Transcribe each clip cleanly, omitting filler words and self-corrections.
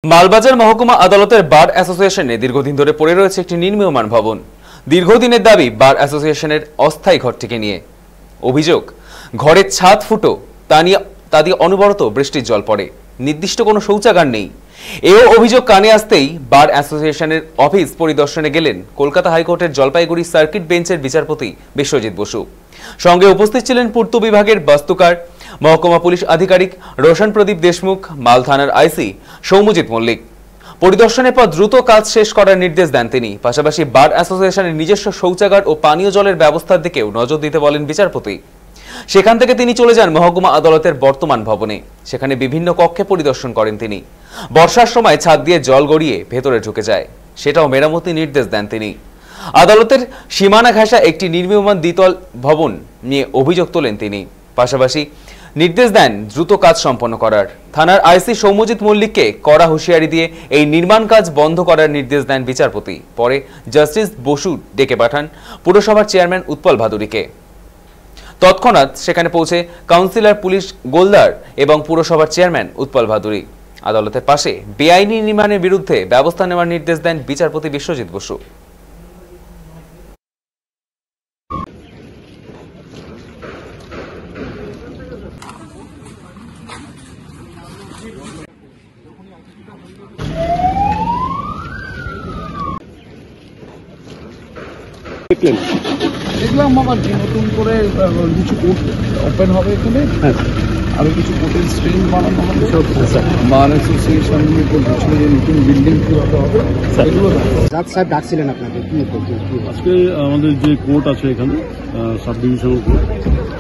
মালবাজার মহকুমা আদালতের বার অ্যাসোসিয়েশনে দীর্ঘদিন ধরে পড়ে রয়েছে একটি নির্মীয়মান ভবন। দীর্ঘদিনের দাবি বার অ্যাসোসিয়েশনের অস্থায়ী ঘরটিকে নিয়ে। অভিযোগ, ঘরের ছাদ ফুটো, তা দিয়ে অনবরত বৃষ্টির জল পড়ে, নির্দিষ্ট কোনো শৌচাগার নেই। এও অভিযোগ কানে আসতেই বার অ্যাসোসিয়েশনের অফিস পরিদর্শনে গেলেন কলকাতা হাইকোর্টের জলপাইগুড়ি সার্কিট বেঞ্চের বিচারপতি বিশ্বজিৎ বসু। সঙ্গে উপস্থিত ছিলেন পূর্ত বিভাগের বাস্তুকার, মহকুমা পুলিশ আধিকারিক রোশন প্রদীপ দেশমুখ, মাল থানার আইসি সৌম্যজিৎ মল্লিক। পরিদর্শনের পর দ্রুত কাজ শেষ করার নির্দেশ দেন তিনি। পাশাপাশি বার অ্যাসোসিয়েশনের নিজস্ব শৌচাগার ও পানীয় জলের ব্যবস্থার দিকেও নজর দিতে বলেন বিচারপতি। সেখান থেকে তিনি চলে যান মহকুমা আদালতের বর্তমান ভবনে। সেখানে বিভিন্ন কক্ষে পরিদর্শন করেন তিনি। বর্ষার সময় ছাদ দিয়ে জল গড়িয়ে ভেতরে ঢুকে যায়, সেটাও মেরামতি নির্দেশ দেন তিনি। আদালতের সীমানা ঘেঁষা একটি নির্মীয়মান দ্বিতল ভবন নিয়ে অভিযোগ তোলেন তিনি। পাশাপাশি নির্দেশ দেন দ্রুত কাজ সম্পন্ন করার। থানার আইসি সৌম্যজিৎ মল্লিককে কড়া হুঁশিয়ারি দিয়ে এই নির্মাণ কাজ বন্ধ করার নির্দেশ দেন বিচারপতি। পরে জাস্টিস বসু ডেকে পাঠান পুরসভার চেয়ারম্যান উৎপল ভাদুরীকে। তৎক্ষণাৎ সেখানে পৌঁছে কাউন্সিলর পুলিশ গোলদার এবং পুরসভার চেয়ারম্যান উৎপল ভাদুরী। আদালতের পাশে বেআইনি নির্মাণের বিরুদ্ধে ব্যবস্থা নেওয়ার নির্দেশ দেন বিচারপতি বিশ্বজিৎ বসু। দেখলাম আবার নতুন করে কিছু কোর্ট ওপেন হবে এখানে, আরো কিছু কোর্টের স্ট্রিম বানানো হবে, বার অ্যাসোসিয়েশন নিয়ে বলছিল যে নতুন বিল্ডিং কিভাবে হবে এগুলো। স্যার ডাকছিলেন আপনাকে কি? আজকে আমাদের যে কোর্ট আছে এখানে সাব ডিভিশনাল কোর্ট,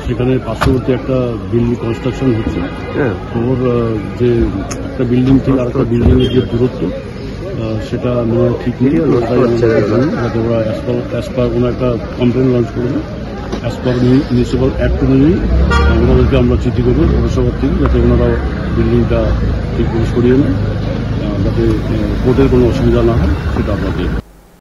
সেখানে পার্শ্ববর্তী একটা বিল্ডিং কনস্ট্রাকশন হচ্ছে। ওর যে একটা বিল্ডিং থেকে আর একটা বিল্ডিং এর যে দূরত্ব সেটা নেওয়া ঠিক নেই, যাতে ওরা অ্যাজ পার কোনো একটা কমপ্লেন লঞ্চ করবে। অ্যাজ পার মিউনিসিপ্যাল অ্যাক্ট অনুযায়ী ওনাদেরকে আমরা চিঠি করবো পৌরসভার থেকে, যাতে ওনারা বিল্ডিংটা ঠিক করে সরিয়ে নেয়, যাতে কোর্টের কোনো অসুবিধা না হয়, সেটা আমরা দেখব।